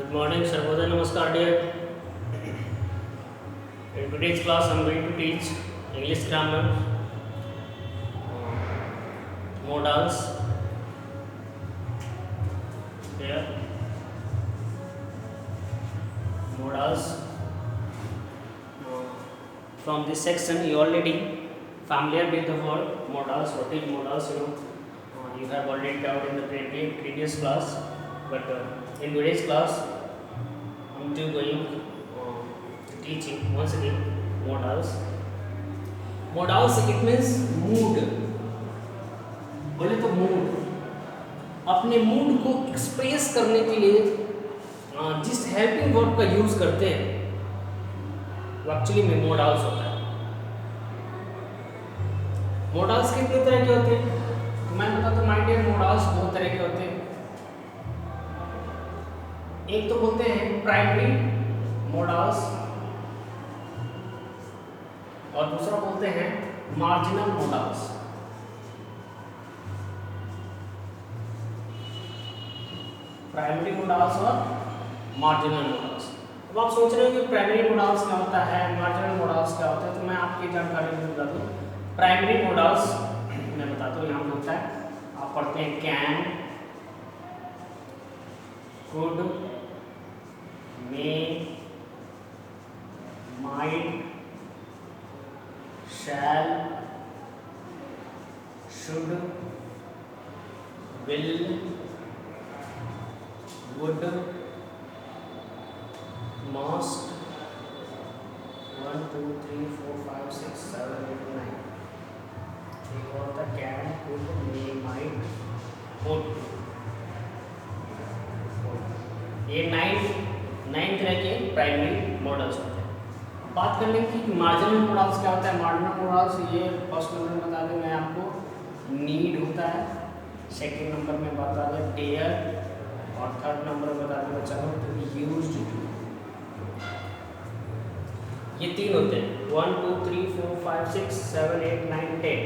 Good morning, Sarvodaya Namaskar dear. In today's class, I am going to teach English grammar, modals. Here, modals. From this section, you already familiar with the word modals. What is modals? You have already covered in the previous class. But in today's class, I'm still going teaching once again modals. Modals it means mood. बोले तो mood, अपने mood को express करने के लिए जिस helping verb का use करते हैं वो एक्चुअली में मोडाल्स होता है। मोडाल्स कितने तरह के होते हैं? तो मैं बताता हूँ माय डियर, मोडाल्स दो तरह के होते हैं। एक तो बोलते हैं प्राइमरी मोडाल्स और दूसरा बोलते हैं मार्जिनल मोडाल्स। प्राइमरी मोडाल्स और मार्जिनल मोडाल्स। अब आप सोच रहे हो कि प्राइमरी मोडाल्स क्या होता है, मार्जिनल मोडाल्स क्या होता है, तो मैं आपकी जानकारी में बता दूं। प्राइमरी मोडाल्स मैं बताता हूँ यहाँ पे होता है, आप पढ़ते हैं can, could, may, might, shall, should, will, would, must, 1 2 3 4 5 6 7 8 9। एक और था can, could, may, might, would. ये 9 तरह के प्राइमरी मॉडल्स होते हैं। बात कर लेंगे कि मार्जिनल मॉडल्स क्या होता है। मार्जिनल मॉडल्स ये फर्स्ट नंबर में बता दें मैं आपको, नीड होता है। सेकंड नंबर में बता दें डेयर, और थर्ड नंबर में बता दें बच्चा लोग यूज्ड टू। ये तीन होते हैं, 1 2 3 4 5 6 7 8 9 10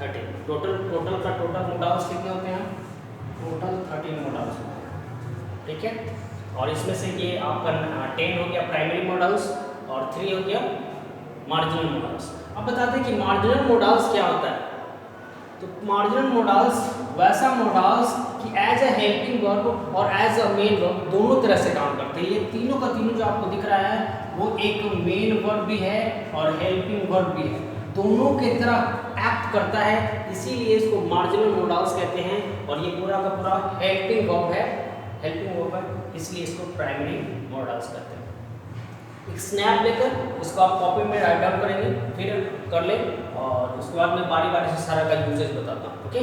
13। टोटल का टोटल मॉडल्स कितने होते हैं? टोटल 13 मॉडल्स होते हैं, ठीक है। और इसमें से ये आपका 10 हो गया प्राइमरी मॉडल्स और 3 हो गया मार्जिनल मॉडल्स। अब बताते हैं कि मार्जिनल मॉडल्स क्या होता है। तो मार्जिनल मॉडल्स वैसा मॉडल्स कि एज अ हेल्पिंग वर्ब और एज अ मेन वर्ब दोनों तरह से काम करते हैं। ये तीनों का तीनों जो आपको दिख रहा है वो एक मेन वर्ब भी है और हेल्पिंग वर्ब भी है, दोनों की तरह एक्ट करता है, इसीलिए इसको मार्जिनल मॉडल्स कहते हैं। और ये पूरा का पूरा हेल्पिंग वर्ब है, इसलिए इसको प्राइमरी मॉडल्स कहते हैं। एक स्नैप लेकर इसको आप कॉपी में राइट डाउन करेंगे, फिर कर ले, और उसके बाद मैं बारी बारी से सारा का यूजेस बताता हूँ। Okay,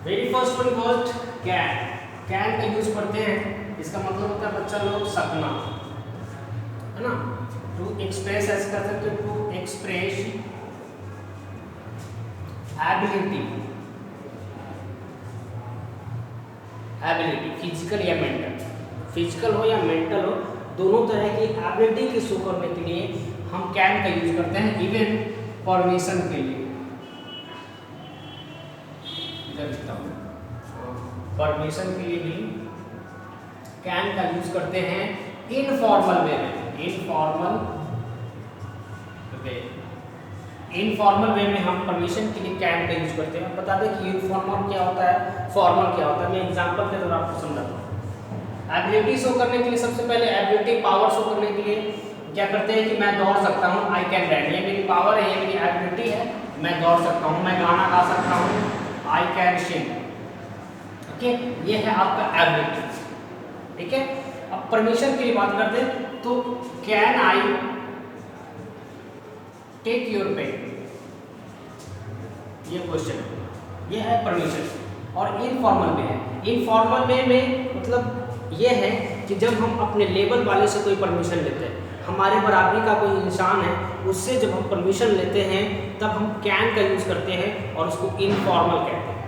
very first one called can. Can का यूज करते हैं, इसका मतलब होता है बच्चा लोग सकना, है ना। टू एक्सप्रेस ऐसे कर सकते हो, टू एक्सप्रेस एबिलिटी फिजिकल या मेंटल, फिजिकल हो या मेंटल हो, दोनों तरह की एबिलिटी की शो करने के लिए हम कैन का यूज करते हैं। इवन परमिशन के लिए, इधर लिखता हूँ, परमिशन के लिए भी कैन का यूज करते हैं इनफॉर्मल वे में। इनफॉर्मल वे में हम परमिशन के लिए कैन का यूज करते हैं। बता दें कि इनफॉर्मल क्या होता है, फॉर्मल क्या होता है। मैं एग्जांपल के द्वारा आपको समझाता हूँ। एबिलिटी शो करने के लिए सबसे पहले एबिलिटी पावर शो करने के लिए क्या करते हैं कि मैं दौड़ सकता हूँ, आई कैन रन, ये मेरी पावर है, ये मेरी एबिलिटी है, मैं दौड़ सकता हूँ, मैं गाना गा सकता हूँ, आई कैन सिंग। ओके, ये है आपका एबिलिटी, ठीक है। अब परमिशन की बात करते हैं, तो can I take your pen, ये क्वेश्चन है, ये है परमिशन। और इनफॉर्मल वे है, इनफॉर्मल वे में मतलब ये है कि जब हम अपने लेवल वाले से कोई परमिशन लेते हैं, हमारे बराबरी का कोई इंसान है, उससे जब हम परमिशन लेते हैं तब हम कैन का यूज़ करते हैं और उसको इनफॉर्मल कहते हैं।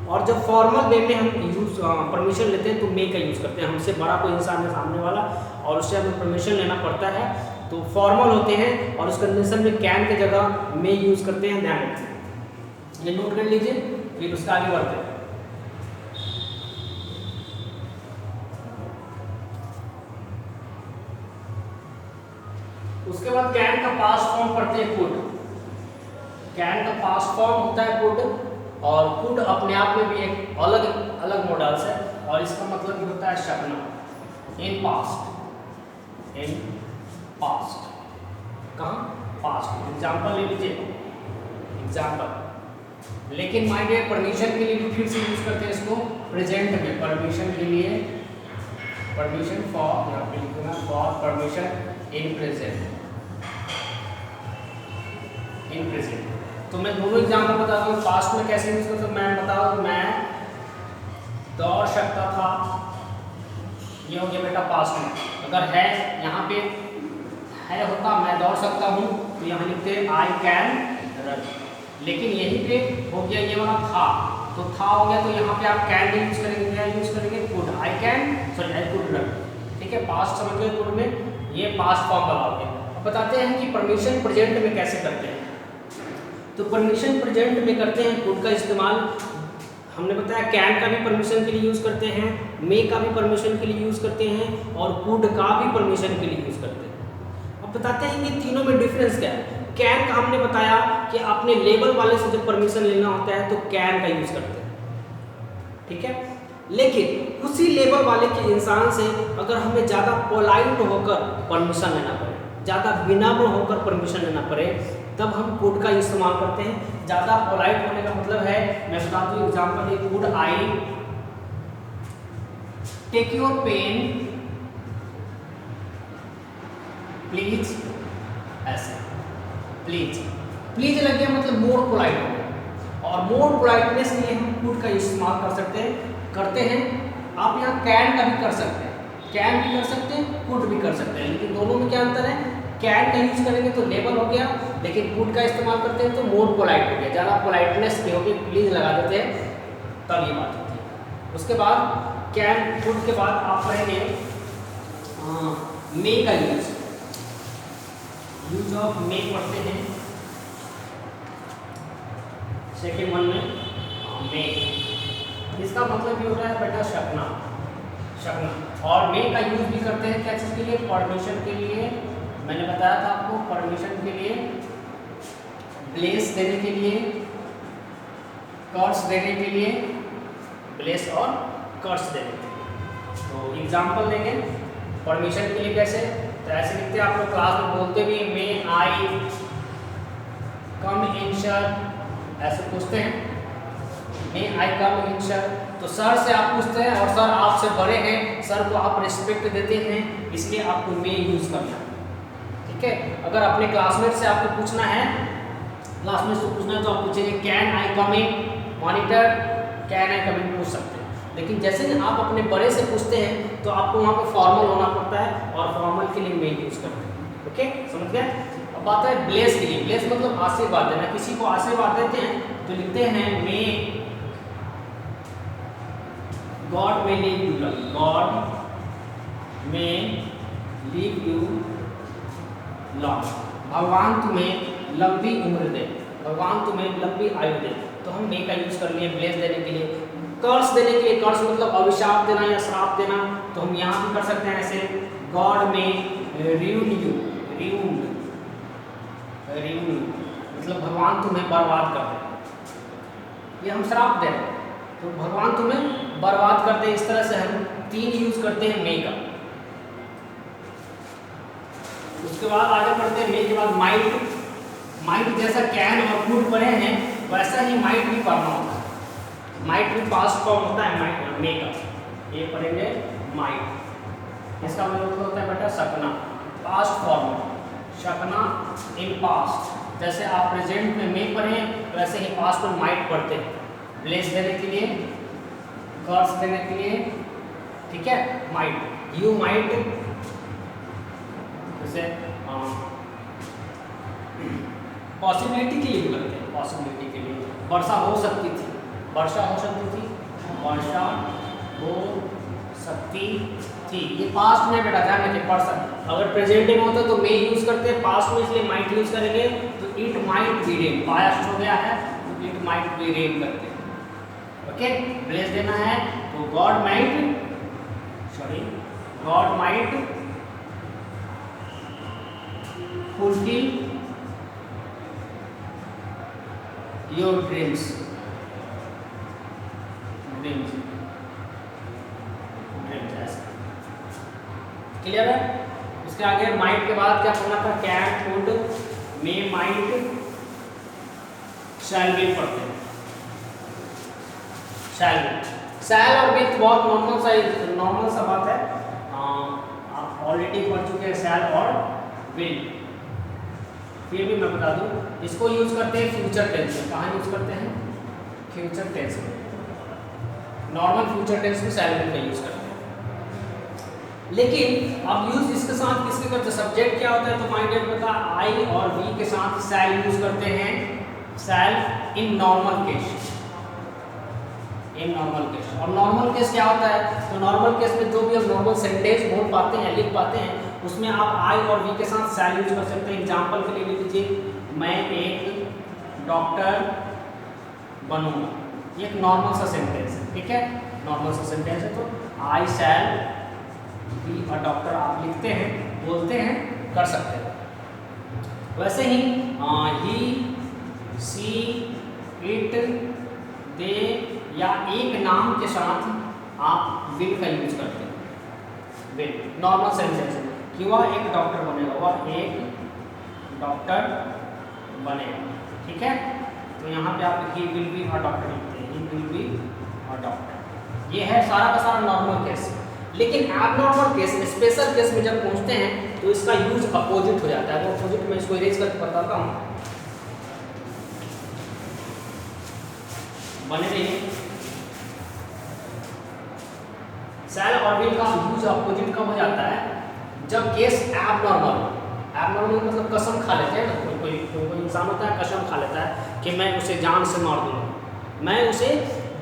और जब फॉर्मल वे में हम यूज परमिशन लेते हैं तो मे का यूज़ करते हैं। हमसे बड़ा कोई इंसान है सामने वाला और उससे हमें परमिशन लेना पड़ता है तो फॉर्मल होते हैं, और उस कंडीशन में कैन की जगह मे यूज़ करते हैं, ध्यान रखिए। ये नोट कर लीजिए, फिर उसका आगे बढ़ते हैं। उसके बाद कैन का पास्ट फॉर्म पढ़ते हैं कुड। कैन का पास्ट फॉर्म होता है कुड, और कुड अपने आप में भी एक अलग अलग मॉडल्स है, और इसका मतलब भी होता है शकना, इन पास्ट, इन पास्ट। कहाँ? पास्ट। एग्जाम्पल ले लीजिए, एग्जाम्पल। लेकिन माइंड परमिशन के लिए भी फिर से यूज करते हैं इसको प्रेजेंट में, परमिशन के लिए, परमिशन फॉर, यहाँ पे लिखूंगा for permission in present, in present. तो मैं दोनों एग्जाम्पल बताता हूँ। पास्ट में कैसे यूज करता हूँ मैं बताऊँ। मैं दौड़ सकता था, ये हो गया बेटा पास्ट में। अगर है यहाँ पे है होता मैं दौड़ सकता हूँ, तो यहाँ लिखते आई कैन रन। लेकिन यहीं पे हो गया ये वाला था, तो था हो गया, तो यहाँ पे आप कैन यूज करेंगे, क्या यूज करेंगे? Could. I can, sorry I could run. ठीक है, पास्ट समझ गए कुड में, ये पास्ट फॉर्म लगाओगे। अब बताते हैं कि परमिशन प्रेजेंट में कैसे करते हैं। तो परमिशन प्रेजेंट में करते हैं कुड का इस्तेमाल। हमने बताया कैन का भी परमिशन के लिए यूज करते हैं, मे का भी परमिशन के लिए यूज करते हैं, और कुड का भी परमिशन के लिए यूज करते हैं। अब बताते हैं कि तीनों में डिफरेंस क्या है। कैन का हमने बताया कि अपने लेवल वाले से जब परमिशन लेना होता है तो कैन का यूज करते हैं, ठीक है। लेकिन उसी लेवल वाले के इंसान से अगर हमें ज़्यादा पोलाइट होकर परमिशन लेना पड़े, ज़्यादा विनम्र होकर परमिशन लेना पड़े, तब हम कुड का इस्तेमाल करते हैं। ज़्यादा पोलाइट होने का मतलब है, मैं बता दूँ example, could I take your pen please, ऐसे प्लीज, प्लीज लग गया मतलब मोर पोलाइट हो गया, और मोर पोलाइटनेस के लिए हम कुड का इस्तेमाल कर सकते हैं, करते हैं। आप यहाँ कैन का भी कर सकते हैं, कैन भी कर सकते हैं, कुड भी कर सकते हैं, लेकिन दोनों में क्या अंतर है? कैन का यूज करेंगे तो लेवल हो गया, लेकिन कुड का इस्तेमाल करते हैं तो मोर पोलाइट हो गया, ज़्यादा पोलाइटनेस के हो गए, प्लीज लगा देते हैं, तब ये बात होती है। उसके बाद कैन कुड के बाद आप पढ़ेंगे मे का यूज, यूज ऑफ मे पढ़ते हैं सेकेंड वन में। मे, इसका मतलब ये होता है बेटा शकना, शकना। और मे का यूज भी करते हैं क्या चीज़ के लिए? परमिशन के लिए। मैंने बताया था आपको, परमिशन के लिए, ब्लेस देने के लिए, कर्स देने के लिए, ब्लेस और कर्स देने के लिए। तो एग्जाम्पल देंगे परमिशन के लिए कैसे, तो ऐसे लिखते हैं। आप लोग क्लास में बोलते भी मे आई कम इन सर, ऐसे पूछते हैं मे आई कम इन सर, तो सर से आप पूछते हैं, और सर आपसे बड़े हैं, सर को आप रिस्पेक्ट देते हैं, इसलिए आपको मे यूज करना है, ठीक है। अगर अपने क्लासमेट से आपको पूछना है, क्लासमेट से पूछना है तो आप पूछेंगे can I come in monitor, can I come in पूछ सकते हैं। लेकिन जैसे ही आप अपने बड़े से पूछते हैं तो आपको वहाँ पे फॉर्मल होना पड़ता है, और फॉर्मल के लिए मे यूज करते हैं, ओके, समझ गए। अब बात है ब्लेस के लिए। ब्लेस मतलब आशीर्वाद देना, किसी को आशीर्वाद देते हैं तो लिखते हैं मे गॉड में लीव यू लॉन्ग, गॉड में लीव यू लॉन्ग, भगवान तुम्हें लंबी उम्र दे, भगवान तुम्हें लंबी आयु दे। तो हम मे का यूज कर लिए ब्लेस देने के लिए। कर्स देने के लिए, कर्स मतलब अभिशाप देना या श्राप देना, तो हम यहाँ भी कर सकते हैं ऐसे, गॉड में रियून यू, रियून, रियून मतलब भगवान तुम्हें बर्बाद कर दे, ये हम श्राप दे रहे हैं, तो भगवान तुम्हें बर्बाद कर दे। इस तरह से हम तीन यूज करते हैं मे का। उसके बाद आगे बढ़ते हैं, मे के बाद माइट। माइट जैसा कैन और कुड पढ़े हैं, वैसा ही माइट भी पढ़ना होता है। माइट भी पास्ट फॉर्म होता है माइट, मे का, ये पढ़ेंगे माइट। इसका मतलब होता है बेटा सकना, पास्ट फॉर्म, शकना इन पास्ट। जैसे आप प्रेजेंट में मे पढ़े, वैसे ही पास्ट में माइट पढ़ते हैं, ब्लेस देने के लिए, कर्स देने के लिए, ठीक है। माइट, यू माइट, जैसे पॉसिबिलिटी के लिए भी करते हैं, पॉसिबिलिटी के लिए, वर्षा हो सकती थी, वर्षा हो सकती थी, वर्षा हो सकती थी, ये पास्ट में बेटा ध्यान रखिए, पर्सन। अगर प्रेजेंट में होता तो मे यूज करते हैं, पास्ट में इसलिए माइट यूज करेंगे, तो it might be rain, past हो गया है तो इट माइट बी रेन करते हैं। ओके, ब्लेस देना है तो God might fulfil your dreams. Clear है? उसके आगे माइट के बाद क्या पढ़ना था? Can, could, may, might, shall be पढ़ते हैं। शैल और विथ बहुत नॉर्मल सा बात है, आप ऑलरेडी पढ़ चुके हैं शैल और विल। फिर भी मैं बता दूं, इसको यूज करते हैं फ्यूचर टेंस में। कहाँ यूज करते हैं? फ्यूचर टेंस में। नॉर्मल फ्यूचर टेंस में शैल विल का यूज करते हैं। लेकिन अब यूज इसके साथ किसके करते हैं? सब्जेक्ट क्या होता है? तो माइंड पता, आई और वी के साथ शैल यूज करते हैं। शैल इन नॉर्मल केस। और नॉर्मल केस क्या होता है? तो नॉर्मल केस में जो भी हम नॉर्मल सेंटेंस बोल पाते हैं, लिख पाते हैं, उसमें आप आई और वी के साथ शैल यूज कर सकते हैं। एग्जाम्पल के लिए लिख लीजिए, मैं एक डॉक्टर बनूंगा। ये एक नॉर्मल सा सेंटेंस है, ठीक है? नॉर्मल सा सेंटेंस है, तो आई शैल बी अ डॉक्टर आप लिखते हैं, बोलते हैं, कर सकते हैं। वैसे ही ही, सी, इट, दे या एक नाम के साथ आप विल का यूज करते हैं। विल नॉर्मल सेंटेंस कि वह एक डॉक्टर बनेगा, वह एक डॉक्टर बनेगा, ठीक है? तो यहाँ पे आप he will be a doctor लिखते हैं, he will be a doctor. ये है सारा का सारा नॉर्मल केस। लेकिन एबनॉर्मल केस, स्पेशल केस में जब पहुँचते हैं तो इसका यूज अपोजिट हो जाता है। वो अपोजिट में इसको इरेज करके बताता हूँ, बने रहिए। शैल और विल का यूज अपोजिट कब हो जाता है? जब केस एबनॉर्मल मतलब कसम खा लेते हैं ना। कोई इंसान होता है, कसम खा लेता है कि मैं उसे जान से मार दूंगा, मैं उसे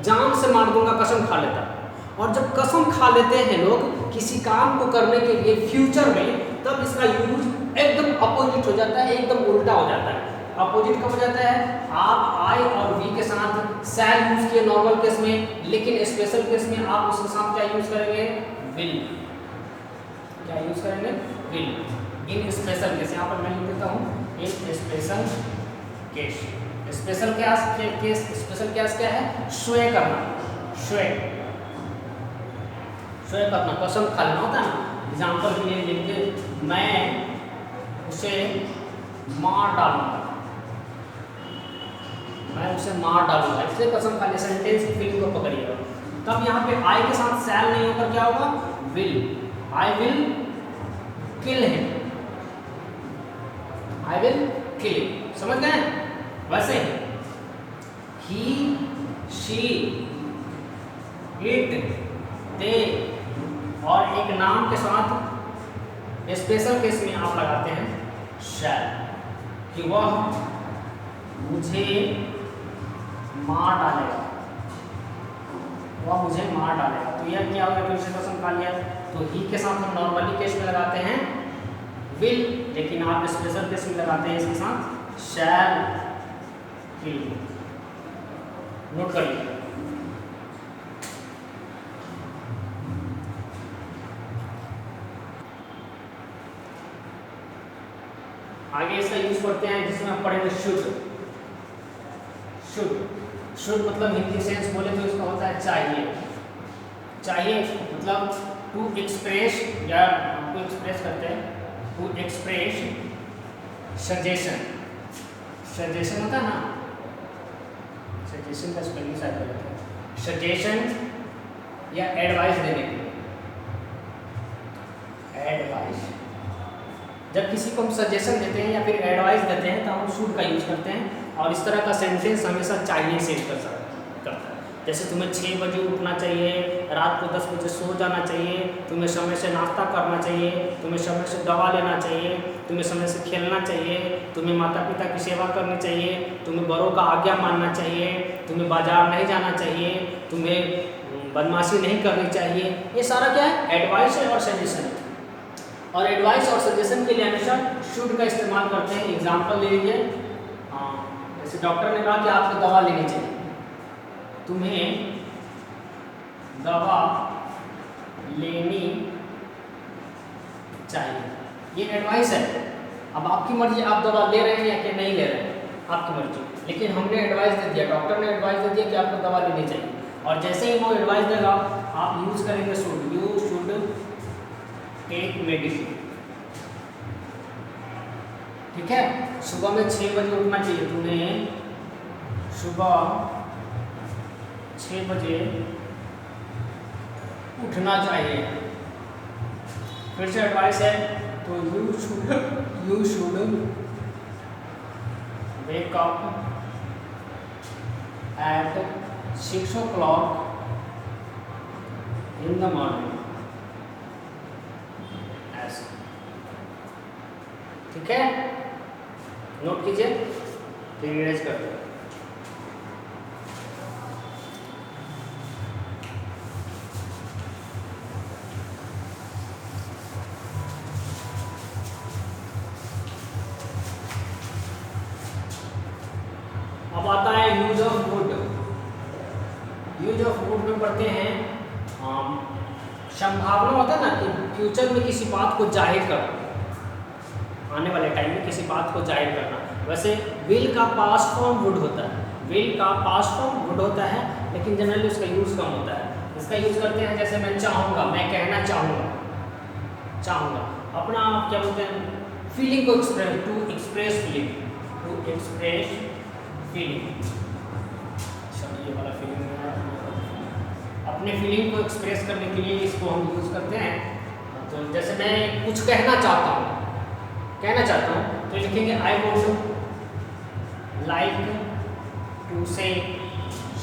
जान से मार दूंगा, कसम खा लेता है। और जब कसम खा लेते हैं लोग किसी काम को करने के लिए फ्यूचर में, तब इसका यूज एकदम अपोजिट हो जाता है, एकदम उल्टा हो जाता है। अपोजिट कब हो जाता है? आप आई और वी के साथ शैल यूज किए नॉर्मल केस में, लेकिन स्पेशल केस में आप उसके साथ क्या यूज करेंगे? विल। क्या यूज करेंगे? विल। इन स्पेशल केस, यहाँ पर मैं लिख देता हूँ इन स्पेशल केस। स्पेशल केस क्या है? स्वयं करना, स्वयं करना, कसम खा लेना होता है ना। एग्जाम्पल के लिए लिखते, मैं उसे मार डालूंगा, मैं उसे मार डालूंगा, इससे कसम खा ले। सेंटेंस की फीलिंग को पकड़िएगा। तब यहाँ पे आई के साथ शैल नहीं होकर क्या होगा? Will. I will kill him, I will kill. समझ गए? वैसे ही, शी, इट, दे और एक नाम के साथ स्पेशल केस में आप लगाते हैं शैल, कि वह मुझे मार डालेगा, वह मुझे मार डालेगा। तो यह क्या होगा? फिर से कसम खा लिया। तो ही के साथ हम नॉर्मली केस में लगाते हैं विल, लेकिन आप स्पेशल केस में लगाते हैं इसके साथ शैल विल। नोट कर लीजिए। आगे इसका यूज करते हैं जिसमें आप पढ़ेंगे शुड। शुड मतलब हिंदी सेंस बोले तो इसका होता है चाहिए। चाहिए मतलब टू एक्सप्रेस, या आपको एक्सप्रेस करते हैं, टू एक्सप्रेस सजेशन। सजेशन होता है ना, सजेशन का स्पेलिंग शायद होता है सजेशन या एडवाइस देने के लिए। एडवाइस, जब किसी को हम सजेशन देते हैं या फिर एडवाइस देते हैं तो हम शुड का यूज करते हैं। और इस तरह का सेंटेंस हमेशा चाहिए सेट करता है। जैसे तुम्हें 6 बजे उठना चाहिए, रात को 10 बजे सो जाना चाहिए, तुम्हें समय से नाश्ता करना चाहिए, तुम्हें समय से दवा लेना चाहिए, तुम्हें समय से खेलना चाहिए, तुम्हें माता पिता की सेवा करनी चाहिए, तुम्हें बड़ों का आज्ञा मानना चाहिए, तुम्हें बाजार नहीं जाना चाहिए, तुम्हें बदमाशी नहीं करनी चाहिए। ये सारा क्या है? एडवाइस है और सजेशन है। और एडवाइस और सजेशन के लिए हमेशा शुड का इस्तेमाल करते हैं। एग्जाम्पल ले लीजिए, जैसे डॉक्टर ने कहा कि आपको दवा लेनी चाहिए, तुम्हें दवा लेनी चाहिए, ये एडवाइस है। अब आपकी मर्जी, आप दवा ले रहे हैं या कि नहीं ले रहे हैं, आपकी मर्जी। लेकिन हमने एडवाइस दे दिया, डॉक्टर ने एडवाइस दे दिया कि आपको दवा लेनी चाहिए, और जैसे ही वो एडवाइस देगा आप यूज़ करेंगे should. You should take medicine. ठीक है, सुबह में 6 बजे उठना चाहिए, तुम्हें सुबह 6 बजे उठना चाहिए। फिर से एडवाइस है, तो you should wake up at 6 o'clock in the morning. ऐसे, ठीक है, नोट कीजिए, फिर इरेज कर दो। अब आता है use of would. Use of would में पढ़ते हैं संभावना होता है ना कि फ्यूचर में किसी बात को जाहिर करना, आने वाले टाइम में किसी बात को जाहिर करना। वैसे विल का पास्ट फॉर्म वुड होता है, विल का पास्ट फॉर्म वुड होता है, लेकिन जनरली उसका यूज़ कम होता है। इसका यूज़ करते हैं जैसे मैं चाहूँगा, मैं कहना चाहूँगा, चाहूँगा अपना क्या बोलते हैं, फीलिंग को express, to express feeling, to express feeling. ये वाला फीलिंग है, अपने फीलिंग को एक्सप्रेस करने के लिए इसको हम यूज़ करते हैं। तो जैसे मैं कुछ कहना चाहता हूँ तो लिखेंगे I would like to say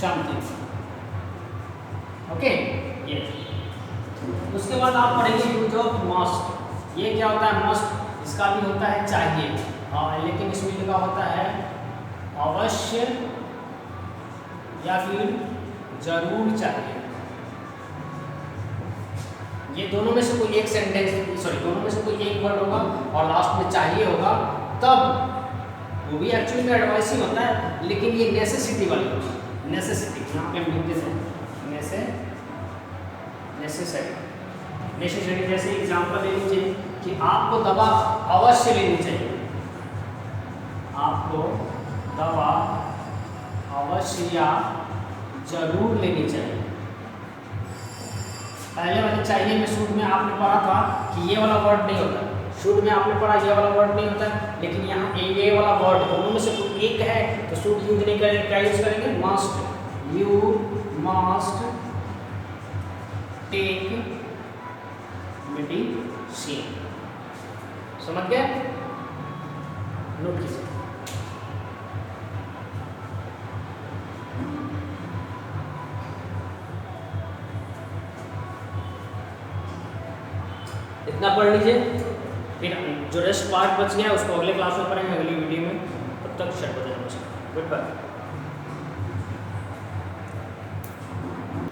something. Okay, ये उसके बाद आप पढ़ेंगे यूज ऑफ मस्ट। ये क्या होता है, मस्ट, इसका भी होता है चाहिए, लेकिन इसमें लिखा होता है अवश्य या फिर जरूर चाहिए। ये दोनों में से कोई एक सेंटेंस, सॉरी दोनों में से कोई एक वर्ड होगा और लास्ट में चाहिए होगा, तब वो भी एक्चुअली में एडवाइस ही होता है, लेकिन ये नेसेसिटी वाली होती है। नेसेसिटी यहाँ पे हम लिखते हैं नेसेसरी। जैसे एग्जांपल ले लीजिए कि आपको दवा अवश्य लेनी चाहिए, आपको दवा अवश्य या जरूर लेनी चाहिए। पहले वाले चाहिए में शुड में आपने पढ़ा था कि ये वाला वर्ड नहीं होता, शुड में आपने पढ़ा ये वाला वर्ड नहीं होता, लेकिन यहाँ ये वाला वर्ड दोनों में से कोई एक है तो शुड यूज नहीं करेंगे, क्या यूज करेंगे, must. You must take medicine. समझ गए, नोट कीजिए। इतना पढ़ लीजिए, फिर जो रेस्ट पार्ट बच गया उसको अगले क्लास में पढ़ेंगे, अगली वीडियो में। तब तक शट बजाए, गुड बाय।